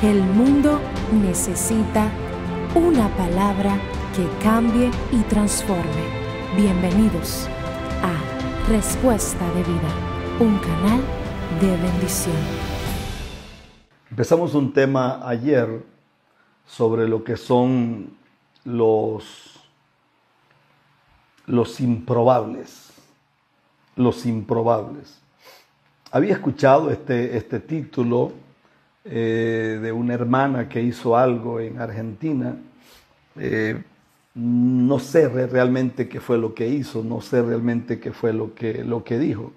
El mundo necesita una palabra que cambie y transforme. Bienvenidos a Respuesta de Vida, un canal de bendición. Empezamos un tema ayer sobre lo que son los improbables. Los improbables. Había escuchado este título de una hermana que hizo algo en Argentina. No sé realmente qué fue lo que hizo, no sé realmente qué fue lo que dijo,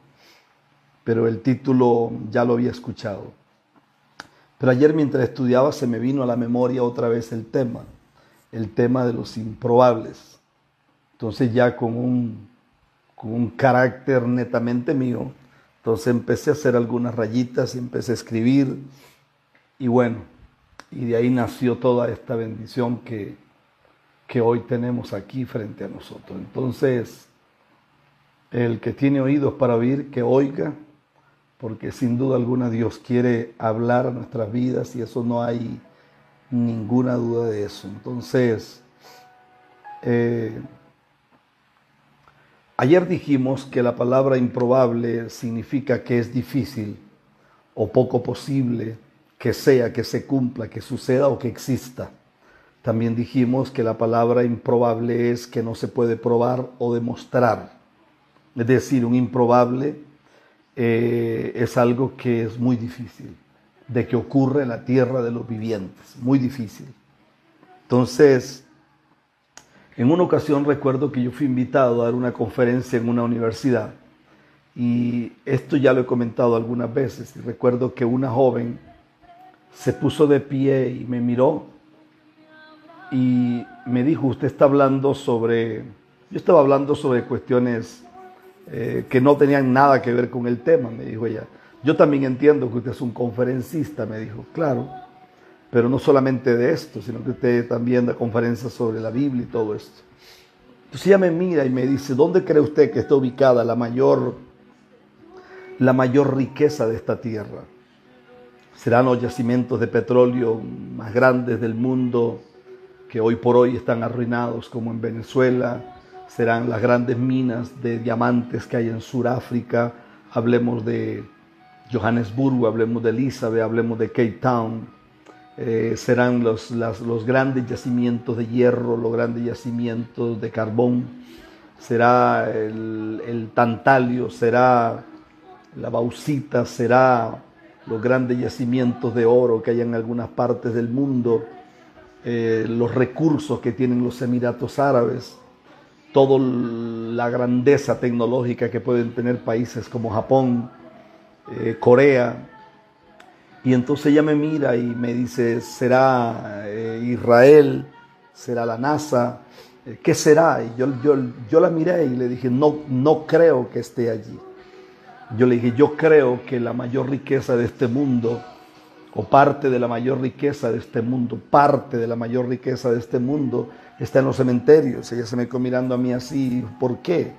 pero el título ya lo había escuchado. Pero ayer mientras estudiaba se me vino a la memoria otra vez el tema de los improbables. Entonces ya con un carácter netamente mío, entonces empecé a hacer algunas rayitas y empecé a escribir. Y bueno, y de ahí nació toda esta bendición que hoy tenemos aquí frente a nosotros. Entonces, el que tiene oídos para oír, que oiga, porque sin duda alguna Dios quiere hablar a nuestras vidas y eso no hay ninguna duda de eso. Entonces, ayer dijimos que la palabra improbable significa que es difícil o poco posible que sea, que se cumpla, que suceda o que exista. También dijimos que la palabra improbable es que no se puede probar o demostrar. Es decir, un improbable es algo que es muy difícil de que ocurra en la tierra de los vivientes, muy difícil. Entonces, en una ocasión recuerdo que yo fui invitado a dar una conferencia en una universidad y esto ya lo he comentado algunas veces. Y recuerdo que una joven se puso de pie y me miró y me dijo, usted está hablando sobre... Yo estaba hablando sobre cuestiones que no tenían nada que ver con el tema, me dijo ella. Yo también entiendo que usted es un conferencista, me dijo, claro, pero no solamente de esto, sino que usted también da conferencias sobre la Biblia y todo esto. Entonces ella me mira y me dice, ¿dónde cree usted que está ubicada la mayor riqueza de esta tierra? Serán los yacimientos de petróleo más grandes del mundo que hoy por hoy están arruinados como en Venezuela. Serán las grandes minas de diamantes que hay en Sudáfrica. Hablemos de Johannesburgo, hablemos de Elizabeth, hablemos de Cape Town. Serán los grandes yacimientos de hierro, los grandes yacimientos de carbón. Será el tantalio, será la bauxita, será los grandes yacimientos de oro que hay en algunas partes del mundo, los recursos que tienen los Emiratos Árabes, toda la grandeza tecnológica que pueden tener países como Japón, Corea. Y entonces ella me mira y me dice, ¿será Israel? ¿Será la NASA? ¿Qué será? Y yo la miré y le dije, no creo que esté allí. Yo le dije, yo creo que la mayor riqueza de este mundo, o parte de la mayor riqueza de este mundo, está en los cementerios. Ella se me quedó mirando a mí así, ¿por qué?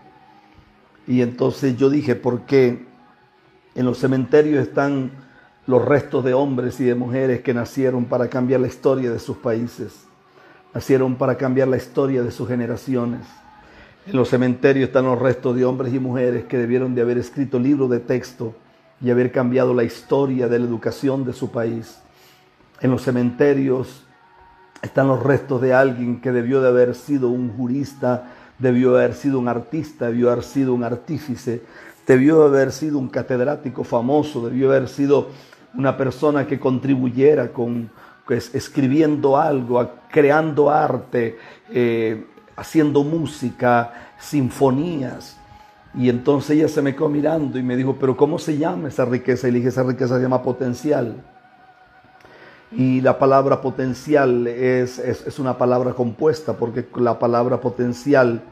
Y entonces yo dije, porque en los cementerios están los restos de hombres y de mujeres que nacieron para cambiar la historia de sus países, nacieron para cambiar la historia de sus generaciones. En los cementerios están los restos de hombres y mujeres que debieron de haber escrito libros de texto y haber cambiado la historia de la educación de su país. En los cementerios están los restos de alguien que debió de haber sido un jurista, debió de haber sido un artista, debió de haber sido un artífice, debió de haber sido un catedrático famoso, debió de haber sido una persona que contribuyera escribiendo algo, creando arte, haciendo música, sinfonías. Y entonces ella se me quedó mirando y me dijo, ¿pero cómo se llama esa riqueza? Y le dije, esa riqueza se llama potencial. Y la palabra potencial es una palabra compuesta, porque la palabra potencial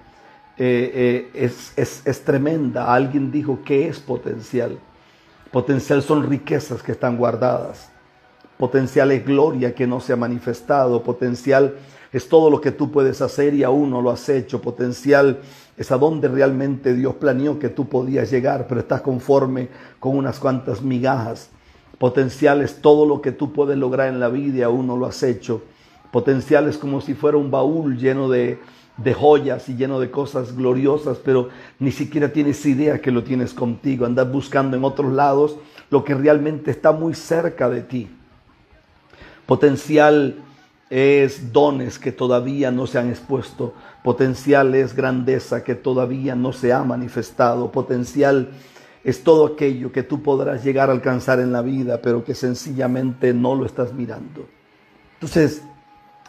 es tremenda. Alguien dijo, ¿qué es potencial? Potencial son riquezas que están guardadas. Potencial es gloria que no se ha manifestado. Potencial es todo lo que tú puedes hacer y aún no lo has hecho. Potencial es a donde realmente Dios planeó que tú podías llegar, pero estás conforme con unas cuantas migajas. Potencial es todo lo que tú puedes lograr en la vida y aún no lo has hecho. Potencial es como si fuera un baúl lleno de joyas y lleno de cosas gloriosas, pero ni siquiera tienes idea que lo tienes contigo. Andas buscando en otros lados lo que realmente está muy cerca de ti. Potencial es dones que todavía no se han expuesto. Potencial es grandeza que todavía no se ha manifestado. Potencial es todo aquello que tú podrás llegar a alcanzar en la vida, pero que sencillamente no lo estás mirando. Entonces,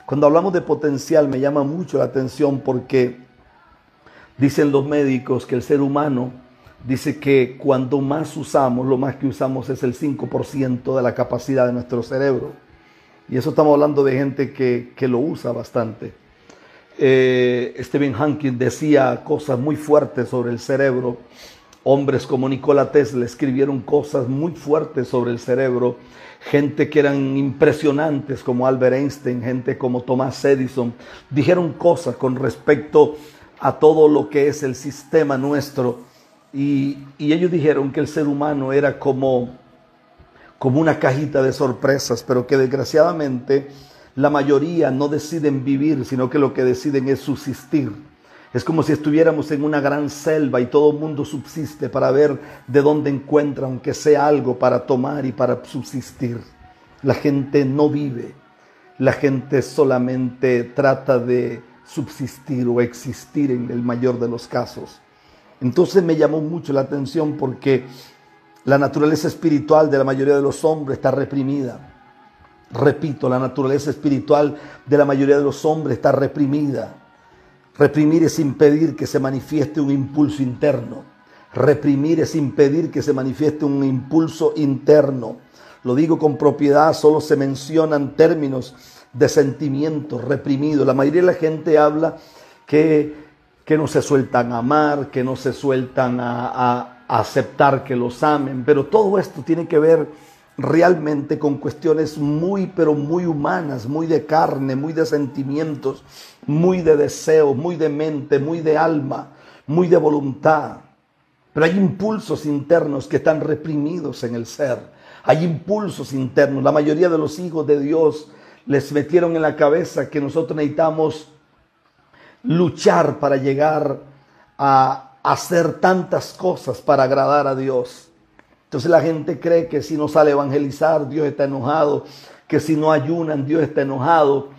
cuando hablamos de potencial me llama mucho la atención porque dicen los médicos que el ser humano dice que cuando más usamos, lo más que usamos es el 5% de la capacidad de nuestro cerebro. Y eso estamos hablando de gente que lo usa bastante. Stephen Hawking decía cosas muy fuertes sobre el cerebro. Hombres como Nikola Tesla escribieron cosas muy fuertes sobre el cerebro. Gente que eran impresionantes como Albert Einstein, gente como Thomas Edison, dijeron cosas con respecto a todo lo que es el sistema nuestro. Y ellos dijeron que el ser humano era como una cajita de sorpresas, pero que desgraciadamente la mayoría no deciden vivir, sino que lo que deciden es subsistir. Es como si estuviéramos en una gran selva y todo el mundo subsiste para ver de dónde encuentra, aunque sea algo para tomar y para subsistir. La gente no vive, la gente solamente trata de subsistir o existir en el mayor de los casos. Entonces me llamó mucho la atención porque la naturaleza espiritual de la mayoría de los hombres está reprimida. Repito, la naturaleza espiritual de la mayoría de los hombres está reprimida. Reprimir es impedir que se manifieste un impulso interno. Reprimir es impedir que se manifieste un impulso interno. Lo digo con propiedad, solo se mencionan términos de sentimientos reprimidos. La mayoría de la gente habla que no se sueltan a amar, que no se sueltan a aceptar que los amen. Pero todo esto tiene que ver realmente con cuestiones pero muy humanas, muy de carne, muy de sentimientos, muy de deseo, muy de mente, muy de alma, muy de voluntad. Pero hay impulsos internos que están reprimidos en el ser. Hay impulsos internos. La mayoría de los hijos de Dios les metieron en la cabeza que nosotros necesitamos luchar para llegar a hacer tantas cosas para agradar a Dios. Entonces la gente cree que si no sale a evangelizar, Dios está enojado, que si no ayunan, Dios está enojado.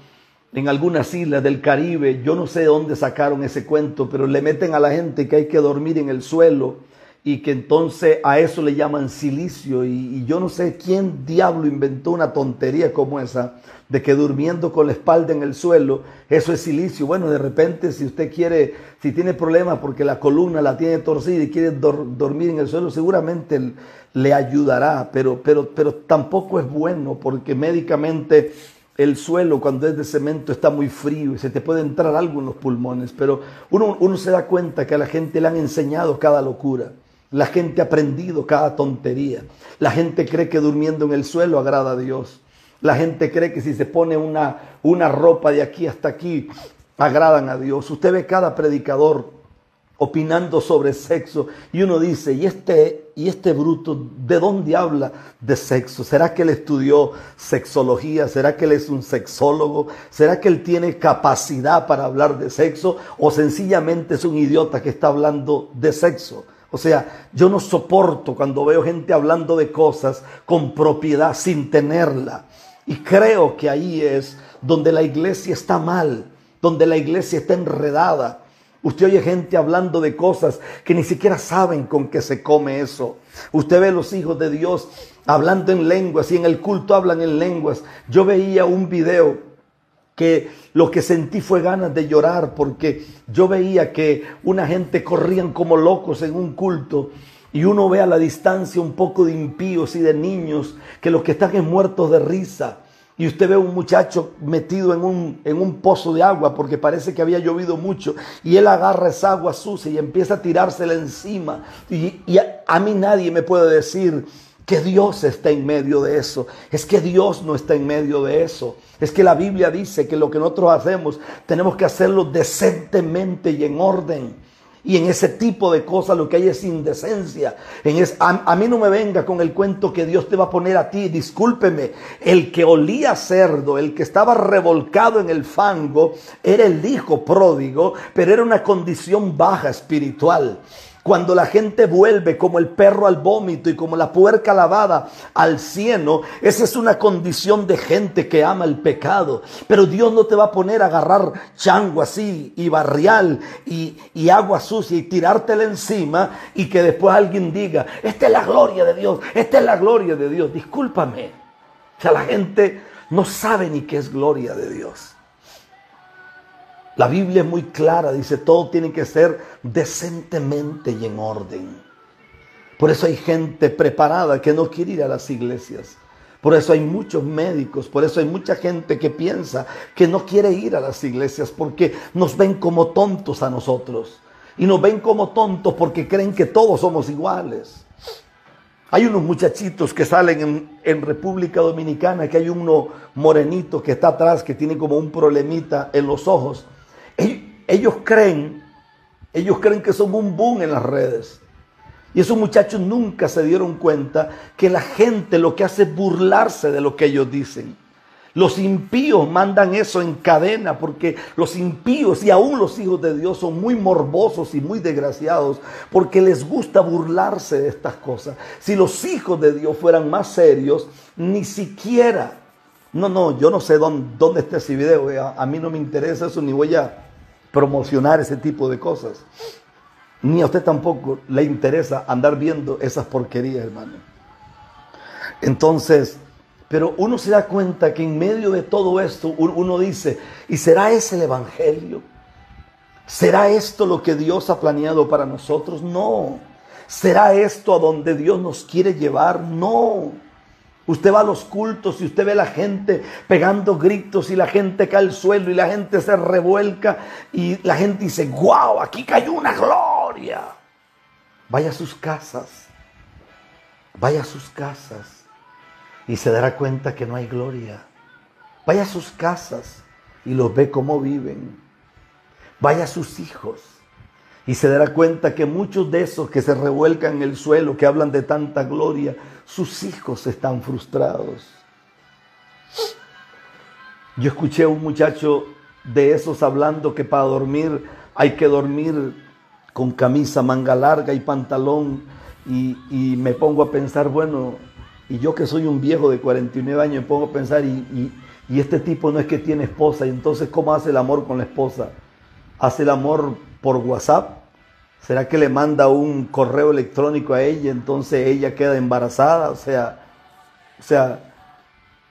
En algunas islas del Caribe, yo no sé de dónde sacaron ese cuento, pero le meten a la gente que hay que dormir en el suelo y que entonces a eso le llaman silicio. Y yo no sé quién diablo inventó una tontería como esa, de que durmiendo con la espalda en el suelo, eso es silicio. Bueno, de repente si usted quiere, si tiene problemas porque la columna la tiene torcida y quiere dormir en el suelo, seguramente le ayudará, pero tampoco es bueno porque médicamente el suelo cuando es de cemento está muy frío y se te puede entrar algo en los pulmones, pero uno se da cuenta que a la gente le han enseñado cada locura, la gente ha aprendido cada tontería, la gente cree que durmiendo en el suelo agrada a Dios, la gente cree que si se pone una ropa de aquí hasta aquí agradan a Dios. Usted ve cada predicador opinando sobre sexo y uno dice, ¿y este bruto de dónde habla de sexo? ¿Será que él estudió sexología? ¿Será que él es un sexólogo? ¿Será que él tiene capacidad para hablar de sexo? ¿O sencillamente es un idiota que está hablando de sexo? O sea, yo no soporto cuando veo gente hablando de cosas con propiedad sin tenerla. Y creo que ahí es donde la iglesia está mal, donde la iglesia está enredada. Usted oye gente hablando de cosas que ni siquiera saben con qué se come eso. Usted ve los hijos de Dios hablando en lenguas y en el culto hablan en lenguas. Yo veía un video que lo que sentí fue ganas de llorar porque yo veía que una gente corrían como locos en un culto y uno ve a la distancia un poco de impíos y de niños que los que están es muertos de risa. Y usted ve un muchacho metido en un pozo de agua porque parece que había llovido mucho. Y él agarra esa agua sucia y empieza a tirársela encima. Y a mí nadie me puede decir que Dios está en medio de eso. Es que Dios no está en medio de eso. Es que la Biblia dice que lo que nosotros hacemos tenemos que hacerlo decentemente y en orden. Y en ese tipo de cosas lo que hay es indecencia. A mí no me venga con el cuento que Dios te va a poner a ti. Discúlpeme, el que olía cerdo, el que estaba revolcado en el fango, era el hijo pródigo, pero era una condición baja espiritual. Cuando la gente vuelve como el perro al vómito y como la puerca lavada al cieno, esa es una condición de gente que ama el pecado. Pero Dios no te va a poner a agarrar chango así y barrial y agua sucia y tirártela encima y que después alguien diga, esta es la gloria de Dios, esta es la gloria de Dios. Discúlpame, o sea, la gente no sabe ni qué es gloria de Dios. La Biblia es muy clara, dice, todo tiene que ser decentemente y en orden. Por eso hay gente preparada que no quiere ir a las iglesias. Por eso hay muchos médicos, por eso hay mucha gente que piensa que no quiere ir a las iglesias porque nos ven como tontos a nosotros. Y nos ven como tontos porque creen que todos somos iguales. Hay unos muchachitos que salen en República Dominicana, que hay uno morenito que está atrás, que tiene como un problemita en los ojos. Ellos creen que son un boom en las redes. Y esos muchachos nunca se dieron cuenta que la gente lo que hace es burlarse de lo que ellos dicen. Los impíos mandan eso en cadena porque los impíos y aún los hijos de Dios son muy morbosos y muy desgraciados porque les gusta burlarse de estas cosas. Si los hijos de Dios fueran más serios, ni siquiera... No, yo no sé dónde está ese video. A mí no me interesa eso, ni voy a promocionar ese tipo de cosas. Ni a usted tampoco le interesa andar viendo esas porquerías, hermano. Entonces, pero uno se da cuenta que en medio de todo esto, uno dice, ¿y será ese el evangelio? ¿Será esto lo que Dios ha planeado para nosotros? No. ¿Será esto a donde Dios nos quiere llevar? No. Usted va a los cultos y usted ve a la gente pegando gritos y la gente cae al suelo y la gente se revuelca y la gente dice, ¡guau! Aquí cayó una gloria. Vaya a sus casas. Vaya a sus casas y se dará cuenta que no hay gloria. Vaya a sus casas y los ve cómo viven. Vaya a sus hijos y se dará cuenta que muchos de esos que se revuelcan en el suelo, que hablan de tanta gloria, sus hijos están frustrados. Yo escuché a un muchacho de esos hablando que para dormir hay que dormir con camisa, manga larga y pantalón. Y me pongo a pensar, bueno, y yo que soy un viejo de 49 años, me pongo a pensar, y este tipo no es que tiene esposa, y entonces ¿cómo hace el amor con la esposa? ¿Hace el amor por WhatsApp? ¿Será que le manda un correo electrónico a ella, entonces ella queda embarazada? O sea,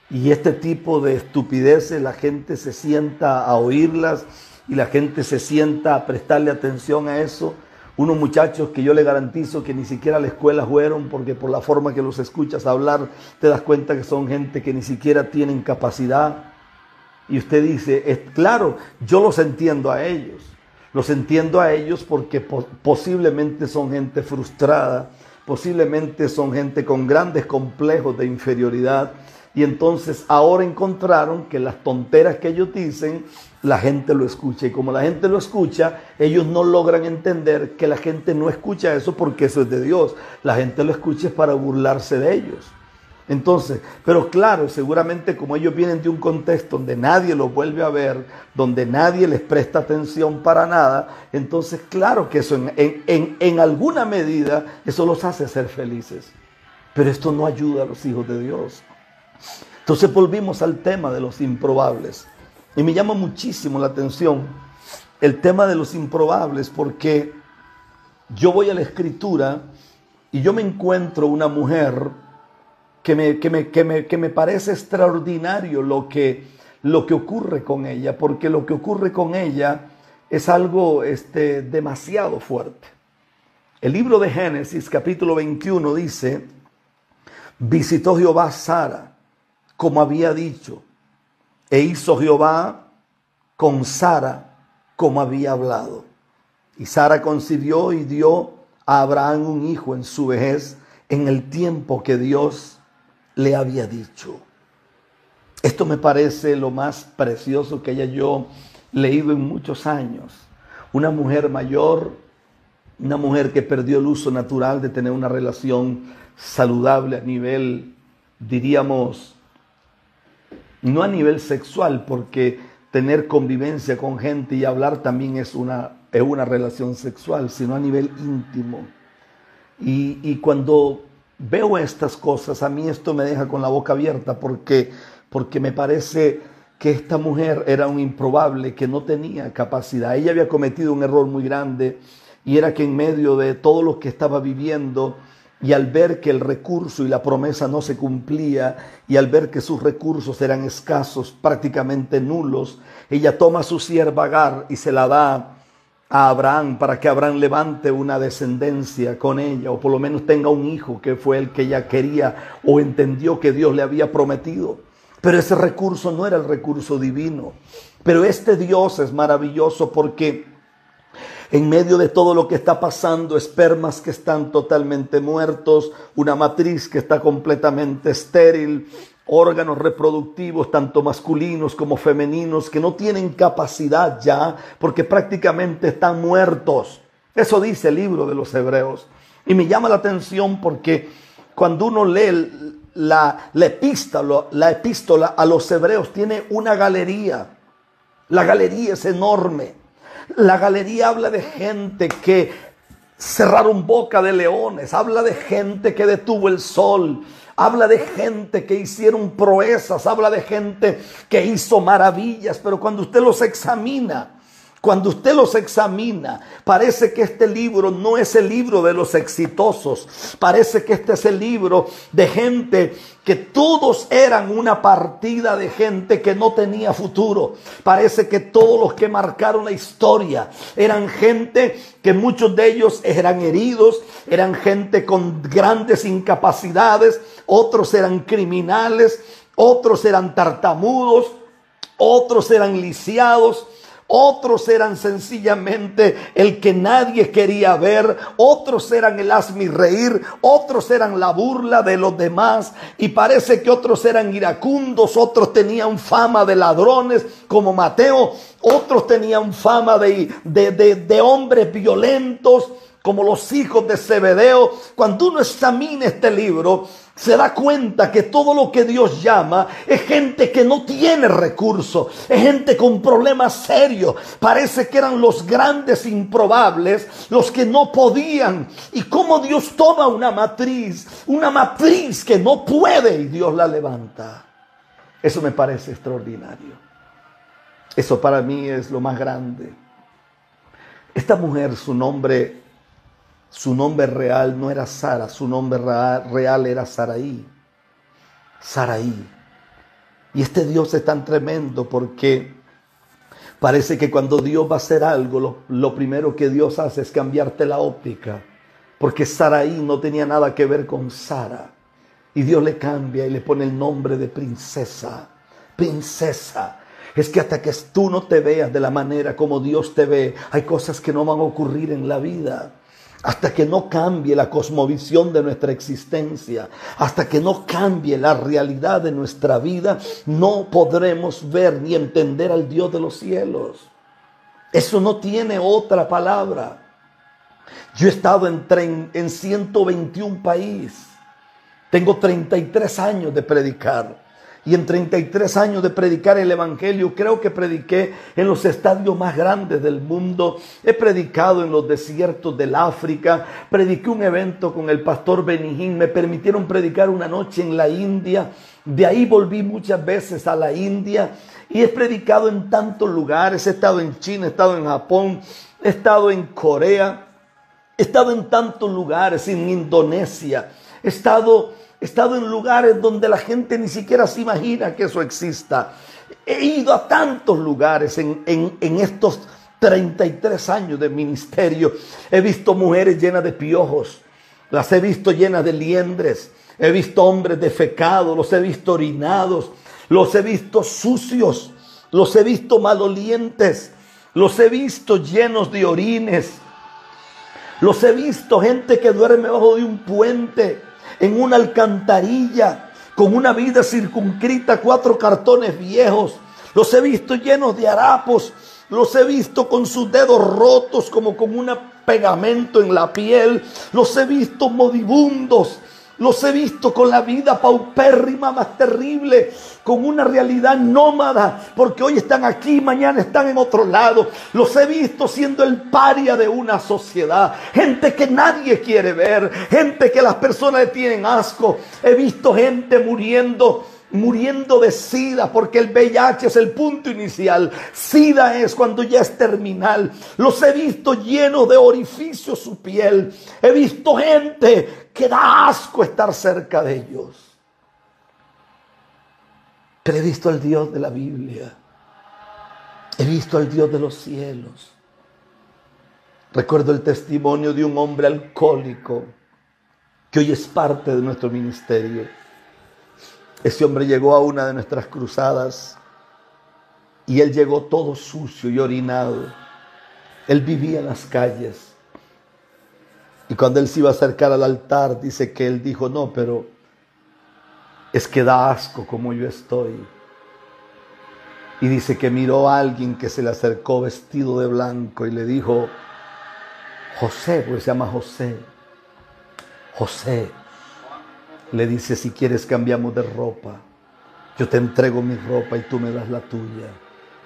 y este tipo de estupideces la gente se sienta a oírlas y la gente se sienta a prestarle atención a eso. Unos muchachos que yo le garantizo que ni siquiera a la escuela fueron, porque por la forma que los escuchas hablar te das cuenta que son gente que ni siquiera tienen capacidad. Y usted dice, claro, yo los entiendo a ellos. Los entiendo a ellos porque posiblemente son gente frustrada, posiblemente son gente con grandes complejos de inferioridad y entonces ahora encontraron que las tonteras que ellos dicen, la gente lo escucha y como la gente lo escucha, ellos no logran entender que la gente no escucha eso porque eso es de Dios. La gente lo escucha para burlarse de ellos. Entonces, pero claro, seguramente como ellos vienen de un contexto donde nadie los vuelve a ver, donde nadie les presta atención para nada, entonces claro que eso en alguna medida, eso los hace ser felices. Pero esto no ayuda a los hijos de Dios. Entonces volvimos al tema de los improbables. Y me llama muchísimo la atención el tema de los improbables porque yo voy a la Escritura y yo me encuentro una mujer que me parece extraordinario lo que ocurre con ella, porque lo que ocurre con ella es algo demasiado fuerte. El libro de Génesis, capítulo 21, dice, visitó Jehová a Sara, como había dicho, e hizo Jehová con Sara, como había hablado. Y Sara concibió y dio a Abraham un hijo en su vejez, en el tiempo que Dios le había dicho. Esto me parece lo más precioso que haya yo leído en muchos años. Una mujer mayor Una mujer que perdió el uso natural de tener una relación saludable a nivel, diríamos, no a nivel sexual, porque tener convivencia con gente y hablar también es una relación sexual, sino a nivel íntimo. Y cuando veo estas cosas, a mí esto me deja con la boca abierta, porque me parece que esta mujer era un improbable que no tenía capacidad. Ella había cometido un error muy grande, y era que en medio de todo lo que estaba viviendo, y al ver que el recurso y la promesa no se cumplía, y al ver que sus recursos eran escasos, prácticamente nulos, ella toma a su sierva Agar y se la da a Abraham para que Abraham levante una descendencia con ella, o por lo menos tenga un hijo, que fue el que ella quería o entendió que Dios le había prometido. Pero ese recurso no era el recurso divino. Pero este Dios es maravilloso, porque en medio de todo lo que está pasando, espermas que están totalmente muertos, una matriz que está completamente estéril, órganos reproductivos tanto masculinos como femeninos que no tienen capacidad ya, porque prácticamente están muertos. Eso dice el libro de los Hebreos. Y me llama la atención porque cuando uno lee la epístola a los Hebreos, tiene una galería. La galería es enorme. La galería habla de gente que cerraron boca de leones, habla de gente que detuvo el sol, habla de gente que hicieron proezas, habla de gente que hizo maravillas, pero cuando usted los examina, parece que este libro no es el libro de los exitosos. Parece que este es el libro de gente que todos eran una partida de gente que no tenía futuro. Parece que todos los que marcaron la historia eran gente que muchos de ellos eran heridos, eran gente con grandes incapacidades, otros eran criminales, otros eran tartamudos, otros eran lisiados, otros eran sencillamente el que nadie quería ver, otros eran el hazmirreír, otros eran la burla de los demás, y parece que otros eran iracundos, otros tenían fama de ladrones como Mateo, otros tenían fama de hombres violentos como los hijos de Zebedeo. Cuando uno examina este libro, se da cuenta que todo lo que Dios llama es gente que no tiene recursos, es gente con problemas serios. Parece que eran los grandes improbables, los que no podían. Y cómo Dios toma una matriz que no puede, y Dios la levanta. Eso me parece extraordinario. Eso para mí es lo más grande. Esta mujer, su nombre real no era Sara, su nombre real era Saraí. Saraí. Y este Dios es tan tremendo porque parece que cuando Dios va a hacer algo, lo primero que Dios hace es cambiarte la óptica. Porque Saraí no tenía nada que ver con Sara. Y Dios le cambia y le pone el nombre de princesa. Princesa. Es que hasta que tú no te veas de la manera como Dios te ve, hay cosas que no van a ocurrir en la vida. Hasta que no cambie la cosmovisión de nuestra existencia, hasta que no cambie la realidad de nuestra vida, no podremos ver ni entender al Dios de los cielos. Eso no tiene otra palabra. Yo he estado en 121 países. Tengo 33 años de predicar. Y en 33 años de predicar el evangelio, creo que prediqué en los estadios más grandes del mundo. He predicado en los desiertos del África. Prediqué un evento con el pastor Benijín. Me permitieron predicar una noche en la India. De ahí volví muchas veces a la India. Y he predicado en tantos lugares. He estado en China, he estado en Japón, he estado en Corea. He estado en tantos lugares, en Indonesia. He estado en lugares donde la gente ni siquiera se imagina que eso exista. He ido a tantos lugares en estos 33 años de ministerio. He visto mujeres llenas de piojos. Las he visto llenas de liendres. He visto hombres defecados. Los he visto orinados. Los he visto sucios. Los he visto malolientes. Los he visto llenos de orines. Los he visto gente que duerme bajo de un puente, en una alcantarilla, con una vida circunscrita a 4 cartones viejos. Los he visto llenos de harapos, Los he visto con sus dedos rotos como con un pegamento en la piel. Los he visto moribundos. Los he visto con la vida paupérrima más terrible, con una realidad nómada, porque hoy están aquí, mañana están en otro lado. Los he visto siendo el paria de una sociedad, gente que nadie quiere ver, gente que las personas le tienen asco. He visto gente muriendo de SIDA, porque el VIH es el punto inicial. SIDA es cuando ya es terminal. Los he visto llenos de orificios su piel. He visto gente que da asco estar cerca de ellos. Pero he visto al Dios de la Biblia. He visto al Dios de los cielos. Recuerdo el testimonio de un hombre alcohólico que hoy es parte de nuestro ministerio. Ese hombre llegó a una de nuestras cruzadas y él llegó todo sucio y orinado. Él vivía en las calles. Y cuando él se iba a acercar al altar, dice que él dijo: no, pero es que da asco como yo estoy. Y dice que miró a alguien que se le acercó vestido de blanco y le dijo: José, pues se llama José. José. Le dice: si quieres cambiamos de ropa. Yo te entrego mi ropa y tú me das la tuya.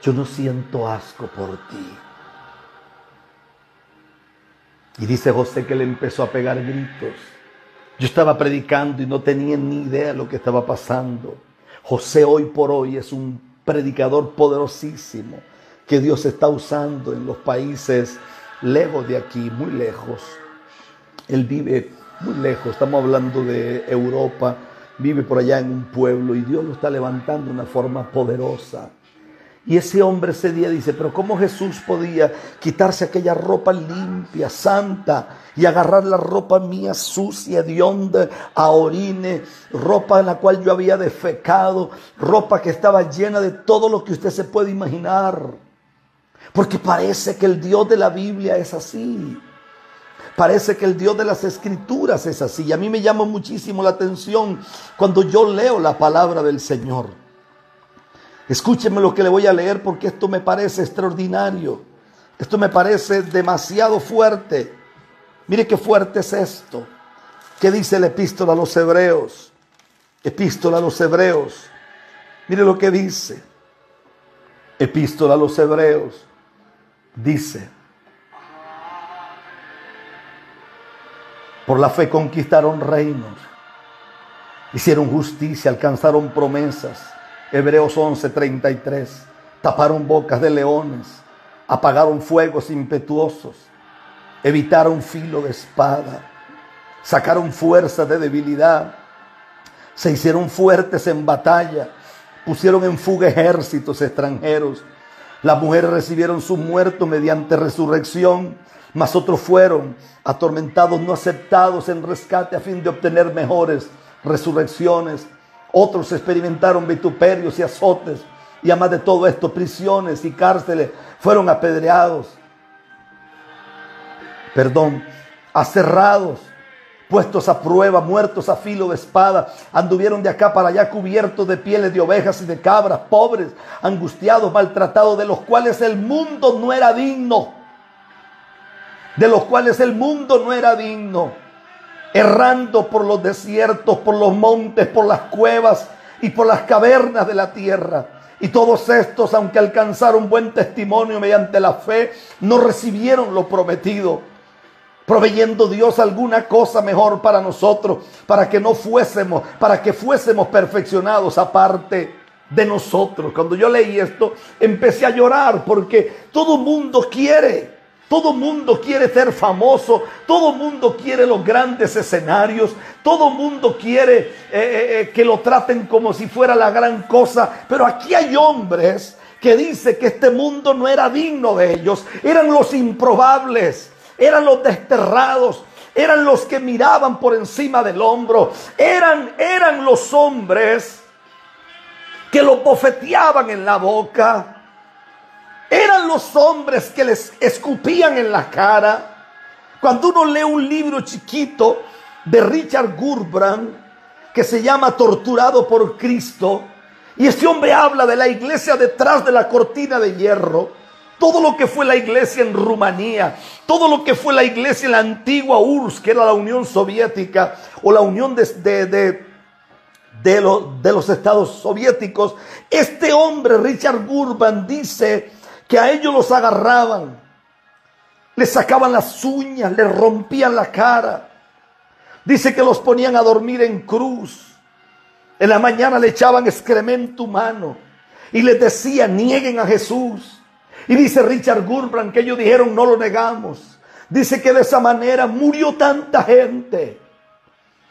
Yo no siento asco por ti. Y dice José que le empezó a pegar gritos. Yo estaba predicando y no tenía ni idea de lo que estaba pasando. José hoy por hoy es un predicador poderosísimo que Dios está usando en los países lejos de aquí, muy lejos. Él vive muy lejos, estamos hablando de Europa, vive por allá en un pueblo y Dios lo está levantando de una forma poderosa. Y ese hombre ese día dice: pero ¿cómo Jesús podía quitarse aquella ropa limpia, santa, y agarrar la ropa mía sucia, hedionda, a orine, ropa en la cual yo había defecado, ropa que estaba llena de todo lo que usted se puede imaginar? Porque parece que el Dios de la Biblia es así. Parece que el Dios de las Escrituras es así. Y a mí me llama muchísimo la atención cuando yo leo la palabra del Señor. Escúcheme lo que le voy a leer, porque esto me parece extraordinario. Esto me parece demasiado fuerte. Mire qué fuerte es esto. ¿Qué dice la epístola a los Hebreos? Epístola a los Hebreos. Mire lo que dice. Epístola a los Hebreos. Dice: por la fe conquistaron reinos, hicieron justicia, alcanzaron promesas. Hebreos 11:33. Taparon bocas de leones, apagaron fuegos impetuosos, evitaron filo de espada, sacaron fuerza de debilidad, se hicieron fuertes en batalla, pusieron en fuga ejércitos extranjeros. Las mujeres recibieron su muerto mediante resurrección, mas otros fueron atormentados, no aceptados en rescate a fin de obtener mejores resurrecciones. Otros experimentaron vituperios y azotes, y además de todo esto, prisiones y cárceles. Fueron apedreados, aserrados, puestos a prueba, muertos a filo de espada. Anduvieron de acá para allá cubiertos de pieles de ovejas y de cabras, pobres, angustiados, maltratados, de los cuales el mundo no era digno. Errando por los desiertos, por los montes, por las cuevas y por las cavernas de la tierra. Y todos estos, aunque alcanzaron buen testimonio mediante la fe, no recibieron lo prometido, proveyendo Dios alguna cosa mejor para nosotros, para que fuésemos perfeccionados aparte de nosotros. Cuando yo leí esto, empecé a llorar, porque todo mundo quiere ser famoso, todo mundo quiere los grandes escenarios, todo mundo quiere que lo traten como si fuera la gran cosa. Pero aquí hay hombres que dicen que este mundo no era digno de ellos. Eran los improbables, eran los desterrados, eran los que miraban por encima del hombro, eran los hombres que los bofeteaban en la boca. Eran los hombres que les escupían en la cara. Cuando uno lee un libro chiquito de Richard Gurbrand que se llama Torturado por Cristo, y este hombre habla de la iglesia detrás de la cortina de hierro, todo lo que fue la iglesia en Rumanía, todo lo que fue la iglesia en la antigua URSS, que era la Unión Soviética, o la Unión de los Estados Soviéticos, este hombre, Richard Gurban, dice que a ellos los agarraban, les sacaban las uñas, les rompían la cara. Dice que los ponían a dormir en cruz. En la mañana le echaban excremento humano y les decían: nieguen a Jesús. Y dice Richard Gurban que ellos dijeron: no lo negamos. Dice que de esa manera murió tanta gente.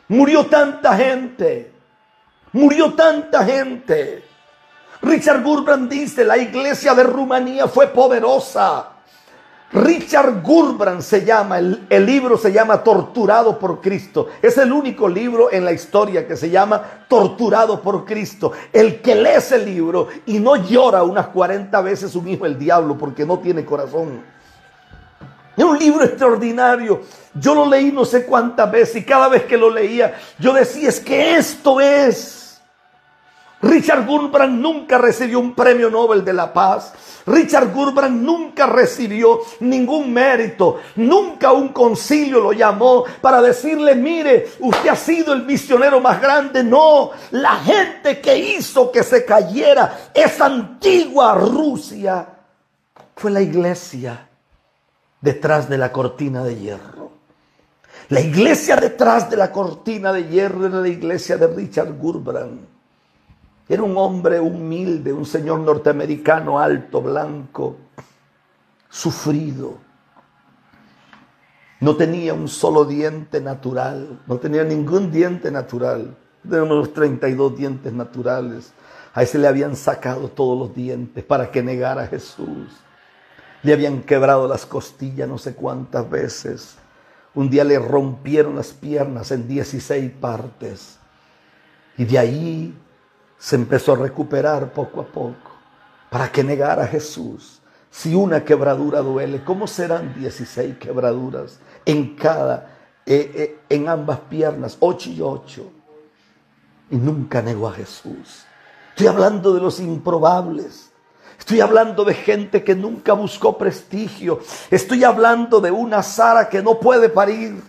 Murió tanta gente. Murió tanta gente. Richard Gurban dice: la iglesia de Rumanía fue poderosa. Richard Gurban se llama, el libro se llama Torturado por Cristo. Es el único libro en la historia que se llama Torturado por Cristo. El que lee ese libro y no llora unas 40 veces un hijo del diablo porque no tiene corazón. Es un libro extraordinario. Yo lo leí no sé cuántas veces y cada vez que lo leía yo decía: es que esto es. Richard Gurban nunca recibió un premio Nobel de la Paz. Richard Gurban nunca recibió ningún mérito. Nunca un concilio lo llamó para decirle: mire, usted ha sido el misionero más grande. No, la gente que hizo que se cayera esa antigua Rusia fue la iglesia detrás de la cortina de hierro. La iglesia detrás de la cortina de hierro era la iglesia de Richard Gurban. Era un hombre humilde, un señor norteamericano alto, blanco, sufrido. No tenía un solo diente natural, no tenía ningún diente natural. Tenía unos 32 dientes naturales. A ese le habían sacado todos los dientes para que negara a Jesús. Le habían quebrado las costillas no sé cuántas veces. Un día le rompieron las piernas en 16 partes. Y de ahí se empezó a recuperar poco a poco para que negara a Jesús. Si una quebradura duele, ¿cómo serán 16 quebraduras en ambas piernas? 8 y 8. Y nunca negó a Jesús. Estoy hablando de los improbables. Estoy hablando de gente que nunca buscó prestigio. Estoy hablando de una Sara que no puede parir.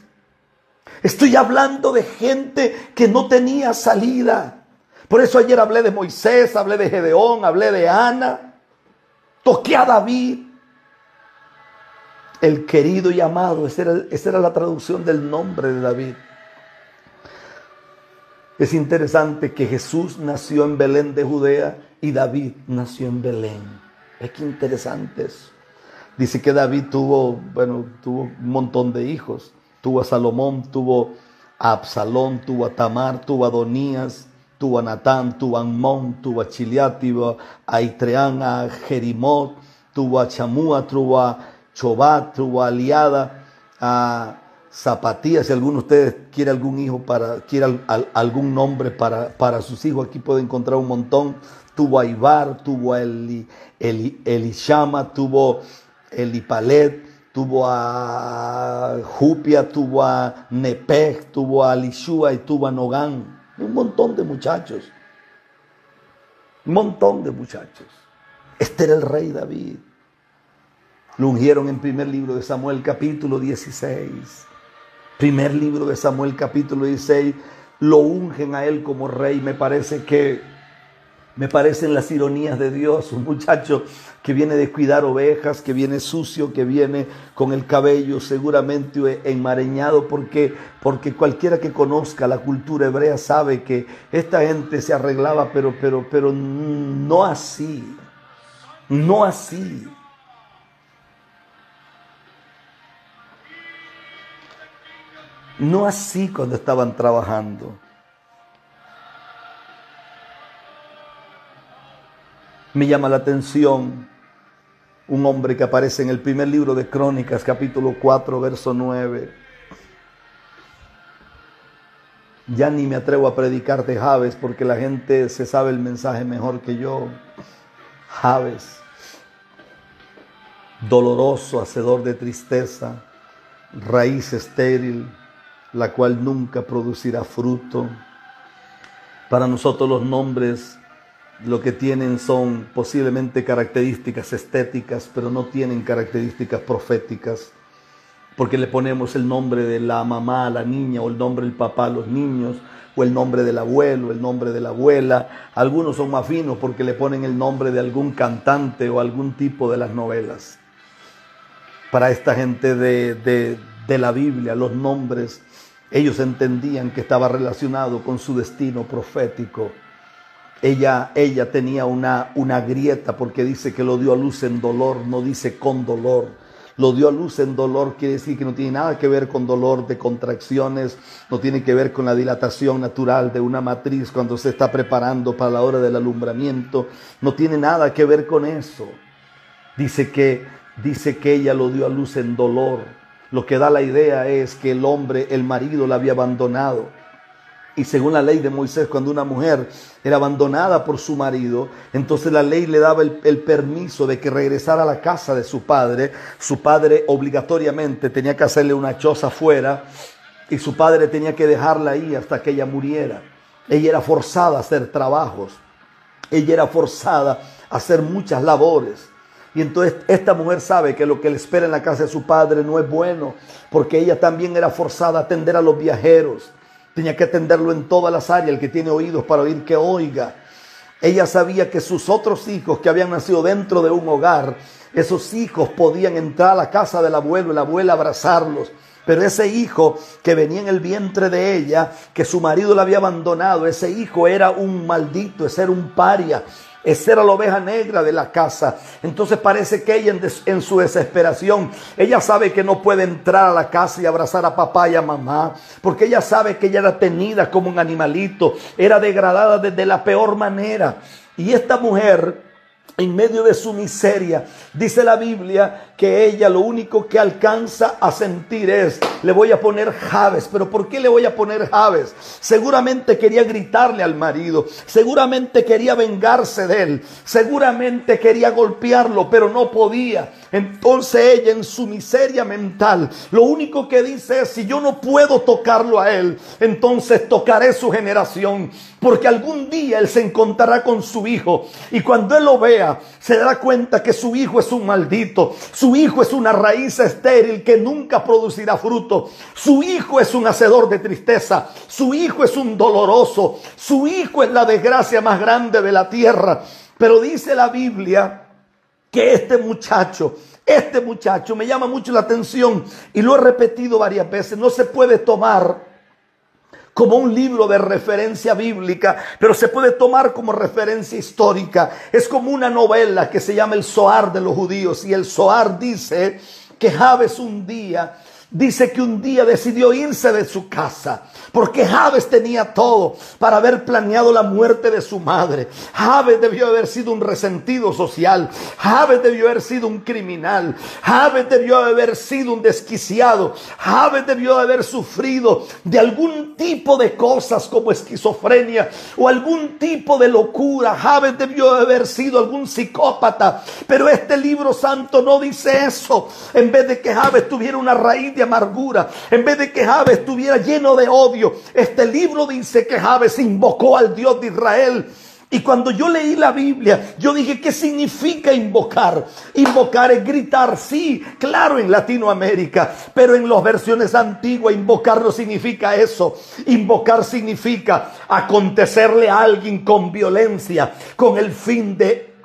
Estoy hablando de gente que no tenía salida. Por eso ayer hablé de Moisés, hablé de Gedeón, hablé de Ana. Toqué a David, el querido y amado. Esa era la traducción del nombre de David. Es interesante que Jesús nació en Belén de Judea y David nació en Belén. Es que interesante eso. Dice que David tuvo un montón de hijos. Tuvo a Salomón, tuvo a Absalón, tuvo a Tamar, tuvo a Adonías, tuvo a Natán, tuvo a Amón, tuvo a Chiliat, tuvo a Itreán, a Jerimot, tuvo a Chamúa, tuvo a Chobat, tuvo a Eliada, a Zapatías. Si alguno de ustedes quiere algún hijo, quiere algún nombre para sus hijos, aquí puede encontrar un montón. Tuvo a Ibar, tuvo a Elishama, tuvo a Elipalet, tuvo a Jupia, tuvo a Nepeg, tuvo a Lishua y tuvo a Nogán. Un montón de muchachos. Un montón de muchachos. Este era el rey David. Lo ungieron en primer libro de Samuel capítulo 16. Primer libro de Samuel capítulo 16. Lo ungen a él como rey. Me parecen las ironías de Dios. Un muchacho que viene de cuidar ovejas, que viene sucio, que viene con el cabello seguramente enmarañado, porque cualquiera que conozca la cultura hebrea sabe que esta gente se arreglaba, pero no así. No así. No así cuando estaban trabajando. Me llama la atención un hombre que aparece en el primer libro de Crónicas, capítulo 4, verso 9. Ya ni me atrevo a predicar de Jabes porque la gente se sabe el mensaje mejor que yo. Jabes, doloroso, hacedor de tristeza, raíz estéril, la cual nunca producirá fruto. Para nosotros los nombres lo que tienen son posiblemente características estéticas, pero no tienen características proféticas, porque le ponemos el nombre de la mamá a la niña, o el nombre del papá a los niños, o el nombre del abuelo, el nombre de la abuela. Algunos son más finos porque le ponen el nombre de algún cantante o algún tipo de las novelas. Para esta gente de la Biblia, los nombres, ellos entendían que estaba relacionado con su destino profético. Ella tenía una grieta porque dice que lo dio a luz en dolor, no dice con dolor. Lo dio a luz en dolor quiere decir que no tiene nada que ver con dolor de contracciones, no tiene que ver con la dilatación natural de una matriz cuando se está preparando para la hora del alumbramiento, no tiene nada que ver con eso. Dice que ella lo dio a luz en dolor. Lo que da la idea es que el hombre, el marido, la había abandonado. Y según la ley de Moisés, cuando una mujer era abandonada por su marido, entonces la ley le daba el permiso de que regresara a la casa de su padre. Su padre obligatoriamente tenía que hacerle una choza afuera y su padre tenía que dejarla ahí hasta que ella muriera. Ella era forzada a hacer trabajos. Ella era forzada a hacer muchas labores. Y entonces esta mujer sabe que lo que le espera en la casa de su padre no es bueno, porque ella también era forzada a atender a los viajeros. Tenía que atenderlo en todas las áreas. El que tiene oídos para oír, que oiga. Ella sabía que sus otros hijos que habían nacido dentro de un hogar, esos hijos podían entrar a la casa del abuelo y la abuela abrazarlos. Pero ese hijo que venía en el vientre de ella, que su marido la había abandonado, ese hijo era un maldito, ese era un paria. Esa era la oveja negra de la casa. Entonces parece que ella en su desesperación, ella sabe que no puede entrar a la casa y abrazar a papá y a mamá, porque ella sabe que ella era tenida como un animalito, era degradada desde la peor manera. Y esta mujer, en medio de su miseria, dice la Biblia que ella lo único que alcanza a sentir es: le voy a poner Jabes. ¿Pero por qué le voy a poner Jabes? Seguramente quería gritarle al marido, seguramente quería vengarse de él, seguramente quería golpearlo, pero no podía. Entonces ella, en su miseria mental, lo único que dice es: si yo no puedo tocarlo a él, entonces tocaré su generación, porque algún día él se encontrará con su hijo, y cuando él lo vea, se dará cuenta que su hijo es un maldito, su hijo es una raíz estéril que nunca producirá fruto, su hijo es un hacedor de tristeza, su hijo es un doloroso, su hijo es la desgracia más grande de la tierra. Pero dice la Biblia que este muchacho me llama mucho la atención, y lo he repetido varias veces. No se puede tomar como un libro de referencia bíblica, pero se puede tomar como referencia histórica. Es como una novela que se llama El Zohar de los judíos, y el Zohar dice que Jabes un día decidió irse de su casa, porque Jabes tenía todo para haber planeado la muerte de su madre. Jabes debió haber sido un resentido social, Jabes debió haber sido un criminal, Jabes debió haber sido un desquiciado, Jabes debió haber sufrido de algún tipo de cosas como esquizofrenia o algún tipo de locura. Jabes debió haber sido algún psicópata, pero este libro santo no dice eso. En vez de que Jabes tuviera una raíz de amargura, en vez de que Jabes estuviera lleno de odio, este libro dice que Jabes invocó al Dios de Israel. Y cuando yo leí la Biblia, yo dije: ¿qué significa invocar? Invocar es gritar, sí, claro, en Latinoamérica, pero en las versiones antiguas invocar no significa eso. Invocar significa acontecerle a alguien con violencia, con el fin de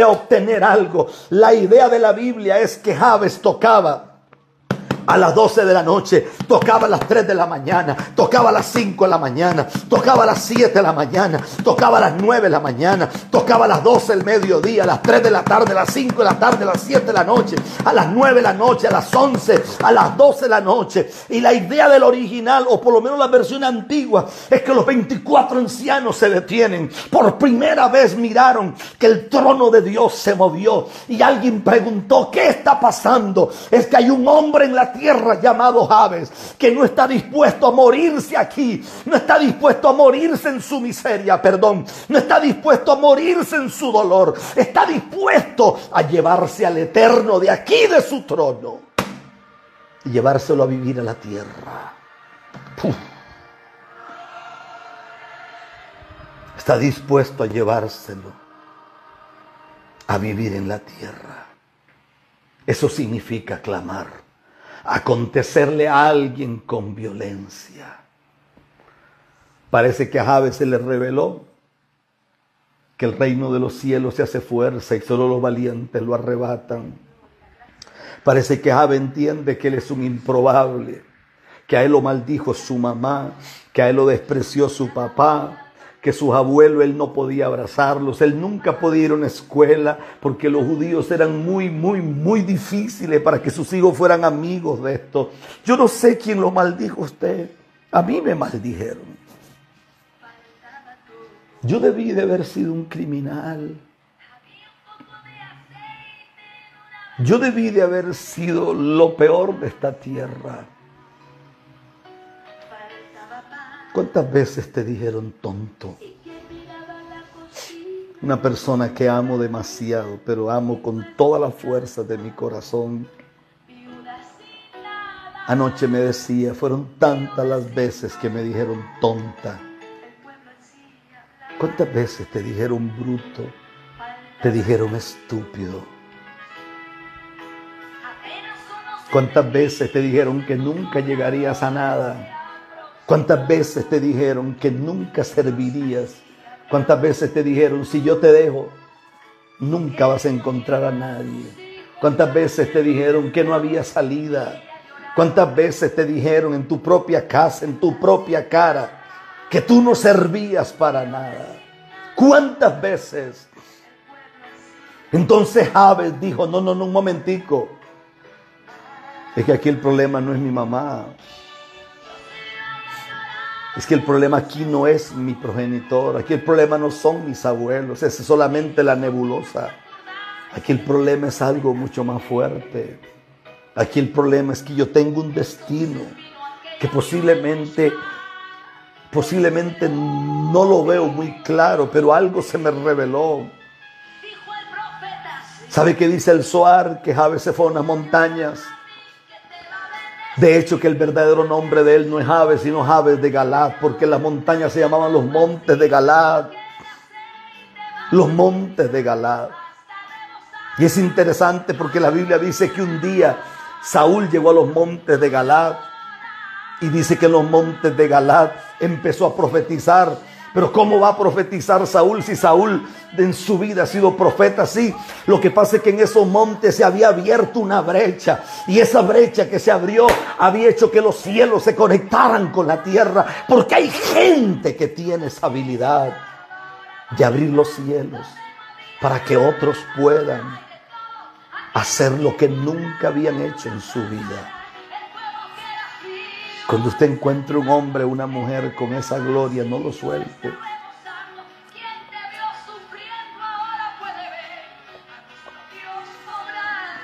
obtener algo. La idea de la Biblia es que Jabes tocaba a las 12 de la noche, tocaba a las 3 de la mañana, tocaba a las 5 de la mañana, tocaba a las 7 de la mañana, tocaba a las 9 de la mañana, tocaba a las 12 del mediodía, a las 3 de la tarde, a las 5 de la tarde, a las 7 de la noche, a las 9 de la noche, a las 11, a las 12 de la noche. Y la idea del original, o por lo menos la versión antigua, es que los 24 ancianos se detienen. Por primera vez miraron que el trono de Dios se movió, y alguien preguntó: ¿qué está pasando? Es que hay un hombre en la tierra llamado Jabes que no está dispuesto a morirse aquí, no está dispuesto a morirse en su miseria, no está dispuesto a morirse en su dolor, está dispuesto a llevarse al Eterno de aquí, de su trono, y llevárselo a vivir a la tierra. está dispuesto a llevárselo a vivir en la tierra. Eso significa clamar, acontecerle a alguien con violencia. Parece que a Jabes se le reveló que el reino de los cielos se hace fuerza y solo los valientes lo arrebatan. Parece que Jabes entiende que él es un improbable, que a él lo maldijo su mamá, que a él lo despreció su papá, que sus abuelos él no podía abrazarlos, él nunca podía ir a una escuela porque los judíos eran muy difíciles para que sus hijos fueran amigos de esto. Yo no sé quién lo maldijo a usted, a mí me maldijeron. Yo debí de haber sido un criminal. Yo debí de haber sido lo peor de esta tierra. ¿Cuántas veces te dijeron tonto? Una persona que amo demasiado, pero amo con toda la fuerza de mi corazón. Anoche me decía, fueron tantas las veces que me dijeron tonta. ¿Cuántas veces te dijeron bruto? Te dijeron estúpido. ¿Cuántas veces te dijeron que nunca llegarías a nada? ¿Cuántas veces te dijeron que nunca servirías? ¿Cuántas veces te dijeron, si yo te dejo, nunca vas a encontrar a nadie? ¿Cuántas veces te dijeron que no había salida? ¿Cuántas veces te dijeron en tu propia casa, en tu propia cara, que tú no servías para nada? ¿Cuántas veces? Entonces Jabes dijo, no, un momentico. Es que aquí el problema no es mi mamá. Es que el problema aquí no es mi progenitor. Aquí el problema no son mis abuelos. Es solamente la nebulosa. Aquí el problema es algo mucho más fuerte. Aquí el problema es que yo tengo un destino que posiblemente no lo veo muy claro, pero algo se me reveló. ¿Sabe qué dice el Zohar? Que Jabes se fue a unas montañas. De hecho, que el verdadero nombre de él no es Jabes, sino Jabes de Galaad, porque las montañas se llamaban los montes de Galaad. Los montes de Galaad. Y es interesante porque la Biblia dice que un día Saúl llegó a los montes de Galaad y dice que en los montes de Galaad empezó a profetizar. Pero ¿cómo va a profetizar Saúl si Saúl en su vida ha sido profeta? Sí, lo que pasa es que en esos montes se había abierto una brecha, y esa brecha que se abrió había hecho que los cielos se conectaran con la tierra, porque hay gente que tiene esa habilidad de abrir los cielos para que otros puedan hacer lo que nunca habían hecho en su vida. Cuando usted encuentre un hombre o una mujer con esa gloria, no lo suelte.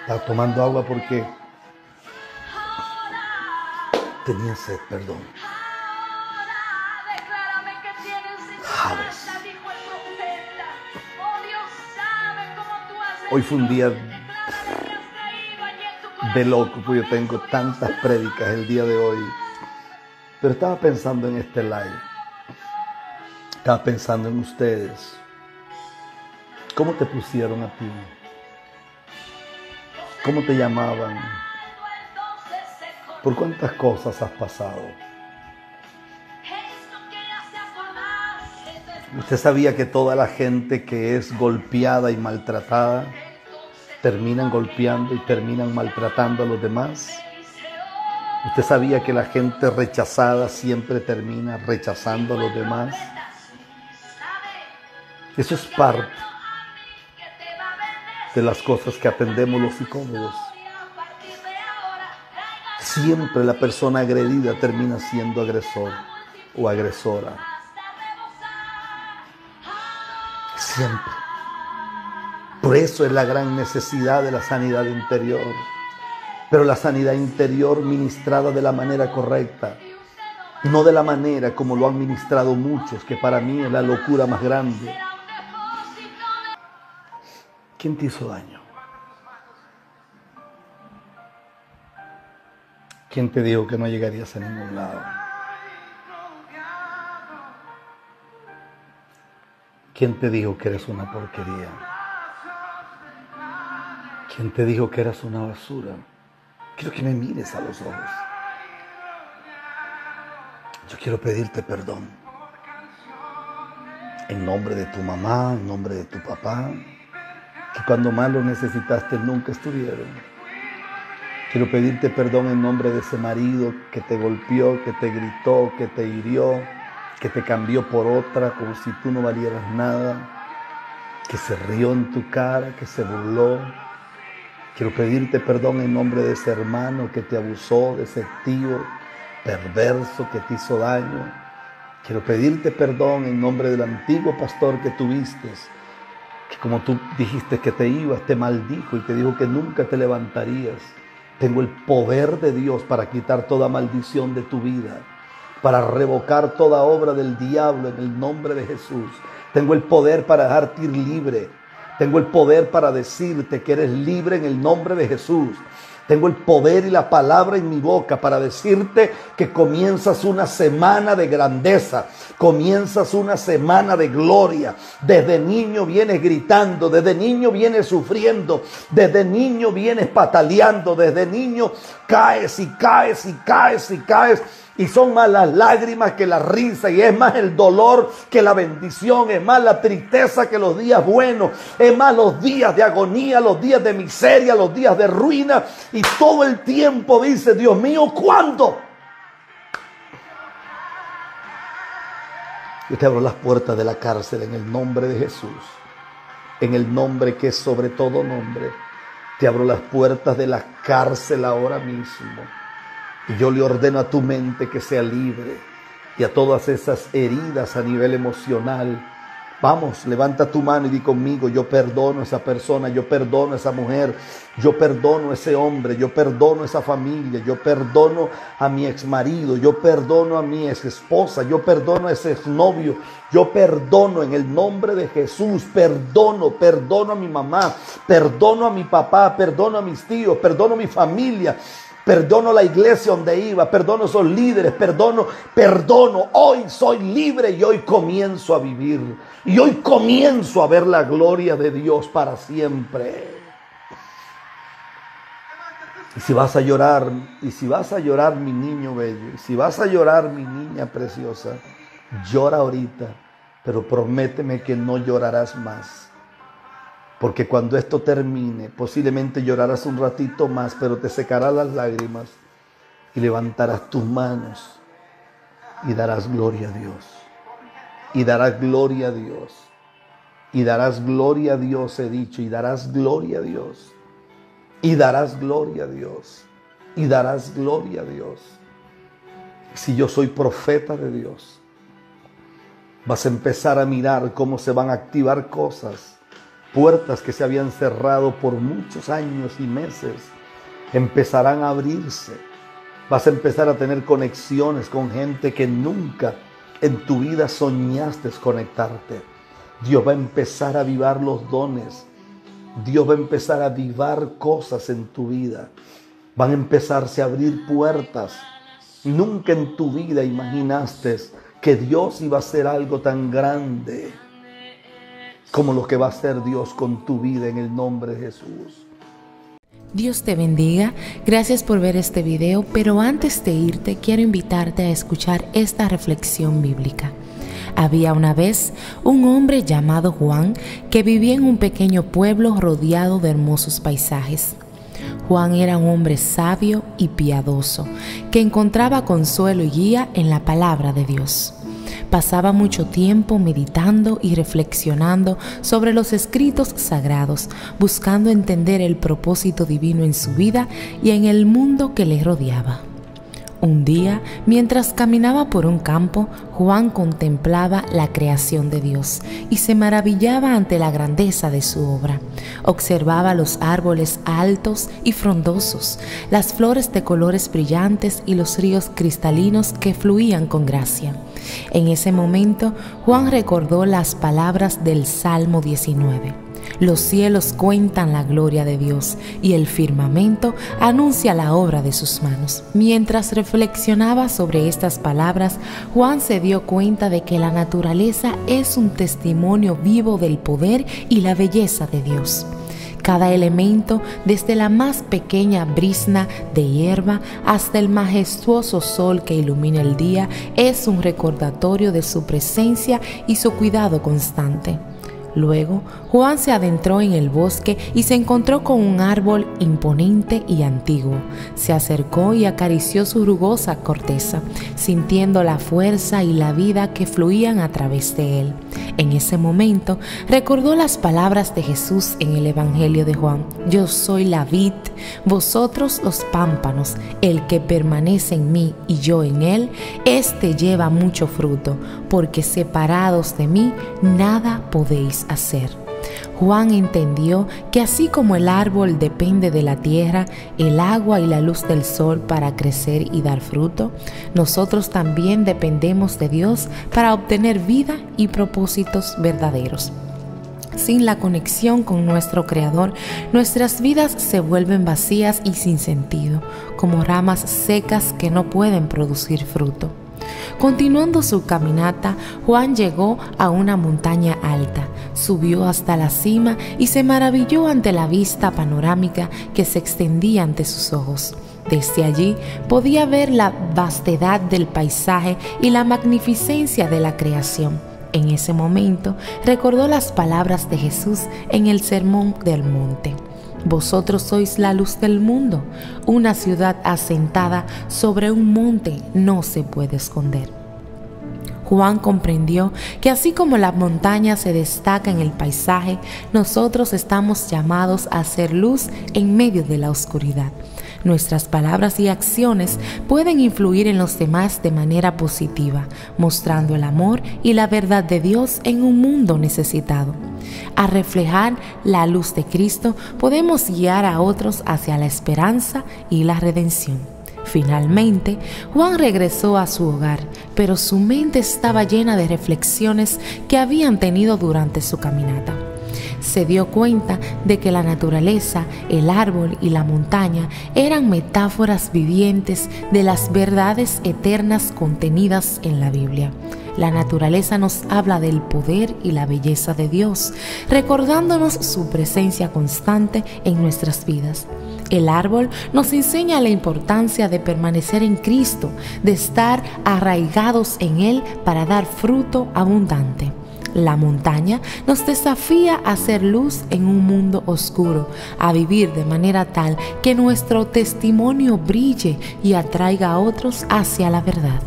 Estaba tomando agua porque tenía sed, perdón. Jabes. Hoy fue un día de loco, pues yo tengo tantas prédicas el día de hoy. Pero estaba pensando en este live. Estaba pensando en ustedes. ¿Cómo te pusieron a ti? ¿Cómo te llamaban? ¿Por cuántas cosas has pasado? ¿Usted sabía que toda la gente que es golpeada y maltratada terminan golpeando y terminan maltratando a los demás? ¿Usted sabía que la gente rechazada siempre termina rechazando a los demás? Eso es parte de las cosas que aprendemos los psicólogos. Siempre la persona agredida termina siendo agresor o agresora. Siempre. Por eso es la gran necesidad de la sanidad interior. Pero la sanidad interior ministrada de la manera correcta, no de la manera como lo han ministrado muchos, que para mí es la locura más grande. ¿Quién te hizo daño? ¿Quién te dijo que no llegarías a ningún lado? ¿Quién te dijo que eres una porquería? ¿Quién te dijo que eras una basura? Quiero que me mires a los ojos. Yo quiero pedirte perdón. En nombre de tu mamá, en nombre de tu papá, que cuando más lo necesitaste nunca estuvieron. Quiero pedirte perdón en nombre de ese marido que te golpeó, que te gritó, que te hirió, que te cambió por otra como si tú no valieras nada, que se rió en tu cara, que se burló. Quiero pedirte perdón en nombre de ese hermano que te abusó, de ese tío perverso que te hizo daño. Quiero pedirte perdón en nombre del antiguo pastor que tuviste, que como tú dijiste que te ibas, te maldijo y te dijo que nunca te levantarías. Tengo el poder de Dios para quitar toda maldición de tu vida, para revocar toda obra del diablo en el nombre de Jesús. Tengo el poder para dejarte ir libre. Tengo el poder para decirte que eres libre en el nombre de Jesús. Tengo el poder y la palabra en mi boca para decirte que comienzas una semana de grandeza, comienzas una semana de gloria. Desde niño vienes gritando, desde niño vienes sufriendo, desde niño vienes pataleando, desde niño caes y caes y caes y caes. Y son más las lágrimas que la risa, y es más el dolor que la bendición, es más la tristeza que los días buenos, es más los días de agonía, los días de miseria, los días de ruina. Y todo el tiempo dice, Dios mío, ¿cuándo? Yo te abro las puertas de la cárcel en el nombre de Jesús, en el nombre que es sobre todo nombre. Te abro las puertas de la cárcel ahora mismo. Y yo le ordeno a tu mente que sea libre, y a todas esas heridas a nivel emocional. Vamos, levanta tu mano y di conmigo: yo perdono a esa persona, yo perdono a esa mujer, yo perdono a ese hombre, yo perdono a esa familia, yo perdono a mi exmarido, yo perdono a mi exesposa, yo perdono a ese exnovio, yo perdono en el nombre de Jesús, perdono a mi mamá, perdono a mi papá, perdono a mis tíos, perdono a mi familia. Perdono la iglesia donde iba, perdono a esos líderes, perdono. Hoy soy libre y hoy comienzo a vivir. Y hoy comienzo a ver la gloria de Dios para siempre. Y si vas a llorar, mi niño bello, y si vas a llorar, mi niña preciosa, llora ahorita, pero prométeme que no llorarás más. Porque cuando esto termine, posiblemente llorarás un ratito más, pero te secarás las lágrimas y levantarás tus manos y darás gloria a Dios. Y darás gloria a Dios. Y darás gloria a Dios, he dicho, y darás gloria a Dios. Y darás gloria a Dios. Y darás gloria a Dios. Si yo soy profeta de Dios, vas a empezar a mirar cómo se van a activar cosas. Puertas que se habían cerrado por muchos años y meses empezarán a abrirse. Vas a empezar a tener conexiones con gente que nunca en tu vida soñaste conectarte. Dios va a empezar a avivar los dones. Dios va a empezar a avivar cosas en tu vida. Van a empezarse a abrir puertas. Nunca en tu vida imaginaste que Dios iba a hacer algo tan grande como lo que va a hacer Dios con tu vida en el nombre de Jesús. Dios te bendiga. Gracias por ver este video, pero antes de irte quiero invitarte a escuchar esta reflexión bíblica. Había una vez un hombre llamado Juan que vivía en un pequeño pueblo rodeado de hermosos paisajes. Juan era un hombre sabio y piadoso que encontraba consuelo y guía en la palabra de Dios. Pasaba mucho tiempo meditando y reflexionando sobre los escritos sagrados, buscando entender el propósito divino en su vida y en el mundo que le rodeaba. Un día, mientras caminaba por un campo, Juan contemplaba la creación de Dios y se maravillaba ante la grandeza de su obra. Observaba los árboles altos y frondosos, las flores de colores brillantes y los ríos cristalinos que fluían con gracia. En ese momento, Juan recordó las palabras del Salmo 19. Los cielos cuentan la gloria de Dios y el firmamento anuncia la obra de sus manos. Mientras reflexionaba sobre estas palabras, Juan se dio cuenta de que la naturaleza es un testimonio vivo del poder y la belleza de Dios. Cada elemento, desde la más pequeña brizna de hierba hasta el majestuoso sol que ilumina el día, es un recordatorio de su presencia y su cuidado constante. Luego, Juan se adentró en el bosque y se encontró con un árbol imponente y antiguo. Se acercó y acarició su rugosa corteza, sintiendo la fuerza y la vida que fluían a través de él. En ese momento, recordó las palabras de Jesús en el Evangelio de Juan: «Yo soy la vid, vosotros los pámpanos. El que permanece en mí y yo en él, éste lleva mucho fruto, porque separados de mí nada podéis hacer». Juan entendió que así como el árbol depende de la tierra, el agua y la luz del sol para crecer y dar fruto, nosotros también dependemos de Dios para obtener vida y propósitos verdaderos. Sin la conexión con nuestro Creador, nuestras vidas se vuelven vacías y sin sentido, como ramas secas que no pueden producir fruto. Continuando su caminata, Juan llegó a una montaña alta, subió hasta la cima y se maravilló ante la vista panorámica que se extendía ante sus ojos. Desde allí podía ver la vastedad del paisaje y la magnificencia de la creación. En ese momento recordó las palabras de Jesús en el Sermón del Monte: «Vosotros sois la luz del mundo. Una ciudad asentada sobre un monte no se puede esconder». Juan comprendió que así como la montaña se destaca en el paisaje, nosotros estamos llamados a hacer luz en medio de la oscuridad. Nuestras palabras y acciones pueden influir en los demás de manera positiva, mostrando el amor y la verdad de Dios en un mundo necesitado. Al reflejar la luz de Cristo, podemos guiar a otros hacia la esperanza y la redención. Finalmente, Juan regresó a su hogar, pero su mente estaba llena de reflexiones que habían tenido durante su caminata. Se dio cuenta de que la naturaleza, el árbol y la montaña eran metáforas vivientes de las verdades eternas contenidas en la Biblia. La naturaleza nos habla del poder y la belleza de Dios, recordándonos su presencia constante en nuestras vidas. El árbol nos enseña la importancia de permanecer en Cristo, de estar arraigados en Él para dar fruto abundante. La montaña nos desafía a hacer luz en un mundo oscuro, a vivir de manera tal que nuestro testimonio brille y atraiga a otros hacia la verdad.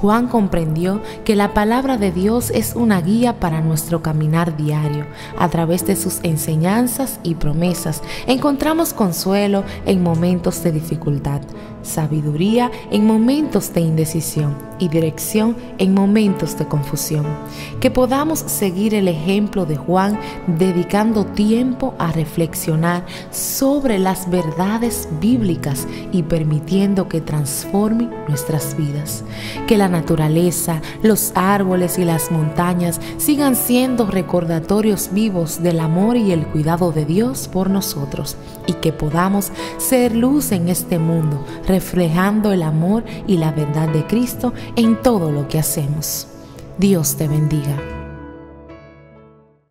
Juan comprendió que la palabra de Dios es una guía para nuestro caminar diario. A través de sus enseñanzas y promesas encontramos consuelo en momentos de dificultad, sabiduría en momentos de indecisión y dirección en momentos de confusión. Que podamos seguir el ejemplo de Juan, dedicando tiempo a reflexionar sobre las verdades bíblicas y permitiendo que transformen nuestras vidas. Que la naturaleza, los árboles y las montañas sigan siendo recordatorios vivos del amor y el cuidado de Dios por nosotros, y que podamos ser luz en este mundo, reflejando el amor y la verdad de Cristo en todo lo que hacemos. Dios te bendiga.